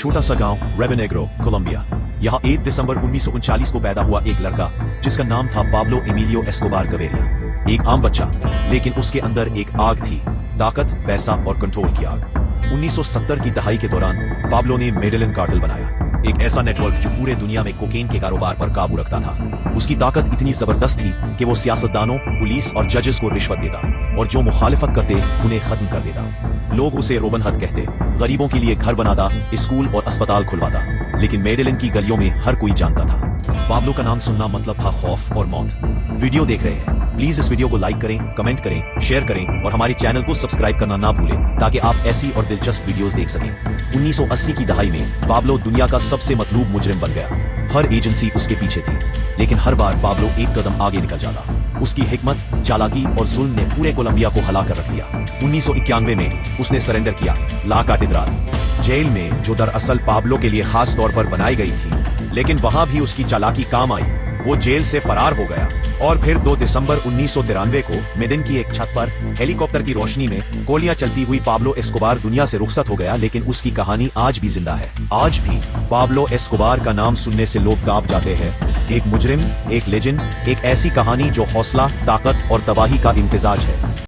छोटा सा गांव रेवेनेग्रो, कोलंबिया। यहाँ 1 दिसंबर 1939 को पैदा हुआ एक लड़का जिसका नाम था पाब्लो एमिलियो एस्कोबार गवेरिया। एक आम बच्चा, लेकिन उसके अंदर एक आग थी, ताकत, पैसा और कंट्रोल की आग। 1970 की दहाई के दौरान पाब्लो ने मेडेलिन कार्टेल बनाया, एक ऐसा नेटवर्क जो पूरे दुनिया में कोकेन के कारोबार पर काबू रखता था। उसकी ताकत इतनी जबरदस्त थी कि वो सियासतदानों, पुलिस और जजेस को रिश्वत देता और जो मुखालिफत करते उन्हें खत्म कर देता। लोग उसे रोबन हुड कहते, गरीबों के लिए घर बनाता, स्कूल और अस्पताल खुलवाता, लेकिन मेडेलिन की गलियों में हर कोई जानता था। पाब्लो का नाम सुनना मतलब था खौफ और मौत। वीडियो देख रहे हैं, प्लीज इस वीडियो को लाइक करें, कमेंट करें, शेयर करें और हमारे चैनल को सब्सक्राइब करना ना भूलें ताकि आप ऐसी और दिलचस्प वीडियोस देख सकें। 1980 की दहाई में पाब्लो दुनिया का सबसे मतलूब मुजरिम बन गया। हर एजेंसी उसके पीछे थी, लेकिन हर बार पाब्लो एक कदम आगे निकल जाता। उसकी हिकमत, चालाकी और जुल्म ने पूरे कोलंबिया को हिला कर रख दिया। 1991 में उसने सरेंडर किया, ला काटेड्रल जेल में, जो दरअसल पाब्लो के लिए खास तौर पर बनाई गई थी, लेकिन वहां भी उसकी चालाकी काम आई। वो जेल से फरार हो गया और फिर 2 दिसंबर 1993 को मेदिन की एक छत पर हेलीकॉप्टर की रोशनी में गोलियां चलती हुई पाब्लो एस्कोबार दुनिया से रुखसत हो गया, लेकिन उसकी कहानी आज भी जिंदा है। आज भी पाब्लो एस्कोबार का नाम सुनने से लोग कांप जाते हैं। एक मुजरिम, एक लेजेंड, एक ऐसी कहानी जो हौसला, ताकत और तबाही का इम्तिजाज है।